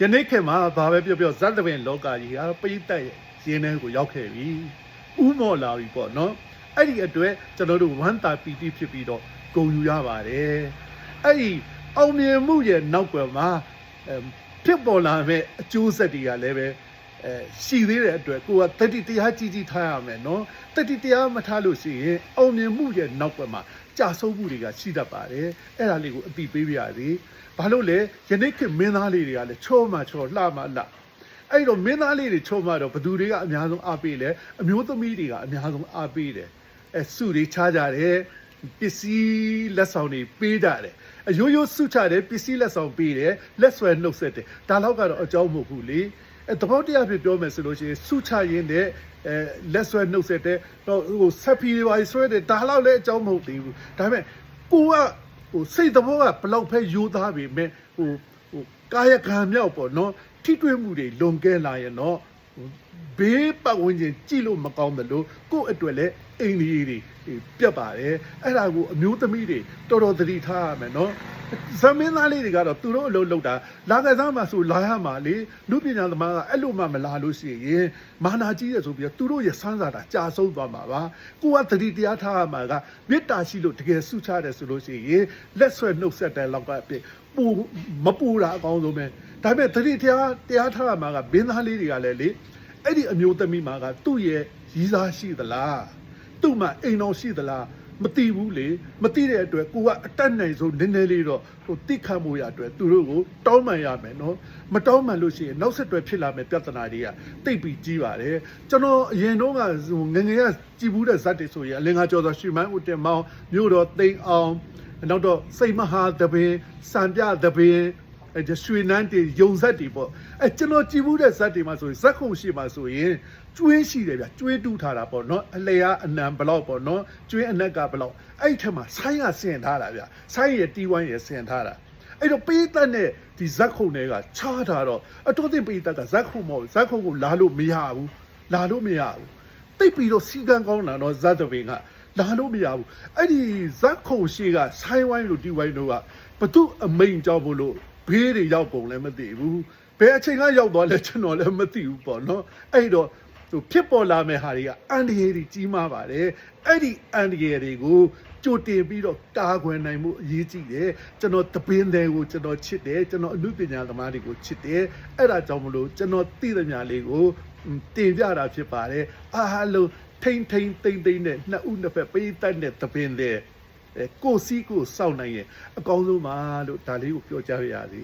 ယနေ့ခေတ်မှာဘာပဲပြောဇက်တပင်လောကကြီးဟာပိတ်သက်ရင်းနှန်းကိုရောက်ခဲ့ပြီဥမော်လာပြီပေါ့နော်အဲ့ဒီအတွက်ကျွန်တော်တို့ဝမ်းသာပီတိဖြစ်ပြီးတော့ဂုဏ်ယူရပါတယ်အဲ့ဒီအောင်မြင်မှုရဲ့နောက်ွယ်မှာဖြစ်ပေါ်လာမဲ့အကျိုးဆက်တွေကလည်းပဲရှိသေးတဲ့အတွက်ကိုကတတိတရားကြီးထားရမယ်နော်တတိတရားမထားလို့ရှိရင်အောင်မြင်မှုရဲ့နောက်ွယ်မှာကြာဆုံးမှုတွေကရှိတတ်ပါတယ်အဲ့ဒါလေးကိုအသိပေးပြရစီဘာလို့လဲယနေ့ခေတ်မင်းသားလေးတွေကလည်းချောမှချောလှမှလှအဲ့တော့မင်းသားလေးတွေချောမှတော့ဘသူတွေကအများဆုံးအားပေးလဲအမျိုးသမီးတွေကအများဆုံးအားပေးတယ်စုတွေချကြတယ်ပစ္စည်းလက်ဆောင်တွေပေးကြတယ်အရိုးရိုးစုချတယ်ပစ္စည်းလက်ဆောင်ပေးတယ်လက်ဆွဲနှုတ်ဆက်တယ်ဒါတော့ကတော့အကြောင်းမဟုတ်ဘူးလေသဘောတရားဖြစ်ပြောမယ်ဆိုလို့ရှိရင်စုချရင်းနဲ့လက်ဆွဲနှုတ်ဆက်တဲ့ဟိုဆက်ဖီတွေပါဆွဲတယ်ဒါတော့လည်းအကြောင်းမဟုတ်သေးဘူးဒါပေမဲ့ကိုကစိတ်သဘောကဘလောက်ဖဲယူသားပြီမဲ့ကာယကံမြောက်ပေါ့နော်ထိတွေ့မှုတွေလွန်ကဲလာရင်တော့ဘေးပတ်ဝန်းကျင်ကြည့်လို့မကောင်းတယ်လို့ကိုယ့်အတွက်လည်းအိမ်ကြီးတွေပြတ်ပါတယ်အဲ့ဒါကိုအမျိုးသမီးတွေတော်တော်သတိထားရမယ်နော်ဇမင်းသားလေးတွေကတော့သူတို့အလုပ်လုပ်တာလာကစားမှဆိုလာရမှာလေလူပညာသမားကအဲ့လိုမှမလာလို့ရှိရင်မာနာကြီးရဆိုပြီးတော့သူတို့ရဲ့စမ်းစာတာကြာဆုံးသွားမှာပါကိုကသတိတရားထားရမှာကမေတ္တာရှိလို့တကယ်ဆုချတယ်ဆိုလို့ရှိရင်လက်ဆွဲနှုတ်ဆက်တဲ့လောက်ကအပြည့်ပူမပူတာအကောင်းဆုံးပဲဒါပေမဲ့သတိတရားထားရမှာကဘင်းသားလေးတွေကလည်းလေအဲ့ဒီအမျိုးသမီးမှာကသူ့ရဲ့ရည်စားရှိသလားသူ့မှာအိမ်တော်ရှိသလားမသိဘူးလေမသိတဲ့အတွက်ကိုကအတက်နိုင်ဆုံးနည်းနည်းလေးတော့တိခတ်မှုရအတွက်သူတို့ကိုတောင်းပန်ရမယ်နော်မတောင်းပန်လို့ရှိရင်နောက်ဆက်တွဲဖြစ်လာမယ့်ပြဿနာတွေကတိတ်ပြီးကြီးပါတယ်ကျွန်တော်အရင်တော့ကငငယ်ကကြည်ဘူးတဲ့ဇက်တွေဆိုရင်အလင်္ကာကျော်သောရွှေမန်းဦးတင်မောင်မြို့တော်သိန်းအောင်နောက်တော့စိတ်မဟာသဘင်စံပြသဘင်ရွှေနန်းတွေယုံဇက်တွေပေါ့ကျွန်တော်ကြည်ဘူးတဲ့ဇက်တွေမှာဆိုရင်ဇက်ခုံရှိမှာဆိုရင်ကျွေးရှိတယ်ဗျကျွေးတူးထားတာပေါ့နော်အလျာအနံဘလောက်ပေါ့နော်ကျွေးအနက်ကဘလောက်အဲ့ထက်မှာဆိုင်းရဆင်ထားတာဗျဆိုင်းရတီးဝိုင်းရဆင်ထားတာအဲ့တော့ပိသက်နဲ့ဒီဇက်ခုံတွေကချားထားတော့အတော်တင်ပိသက်ကဇက်ခုံမဟုတ်ဇက်ခုံကိုလာလို့မရဘူးလာလို့မရဘူးတိတ်ပြီးတော့စီကံကောင်းတာတော့ဇက်တပင်ကလာလို့မရဘူးအဲ့ဒီဇက်ခုံရှိကဆိုင်းဝိုင်းလို့တီးဝိုင်းတို့ကဘသူအမိန်ကြောက်ဖို့လို့ဘေးတွေရောက်ကုန်လည်းမသိဘူးဘယ်အချိန်ကရောက်သွားလဲကျွန်တော်လည်းမသိဘူးပေါ့နော်အဲ့တော့ဖြစ်ပေါ်လာမယ့်ဟာတွေကအန်ဒီယေတွေကြီးမားပါတယ်အဲ့ဒီအန်ဒီယေတွေကိုကြိုတင်ပြီးတော့ကာကွယ်နိုင်မှုအရေးကြီးတယ်ကျွန်တော်တပင်းတွေကိုကျွန်တော်ချစ်တယ်ကျွန်တော်အမှုပညာသမားတွေကိုချစ်တယ်အဲ့ဒါကြောင့်မလို့ကျွန်တော်သိသမျှလေးကိုတင်ပြတာဖြစ်ပါတယ်အားလုံးထိမ့်သိမ့်နဲ့နှစ်ဦးနှစ်ဖက်ပေးတတ်တဲ့တပင်းတွေကိုစီးကိုစောင့်နိုင်ရင်အကောင်းဆုံးပါလို့ဒါလေးကိုပြောကြရစီ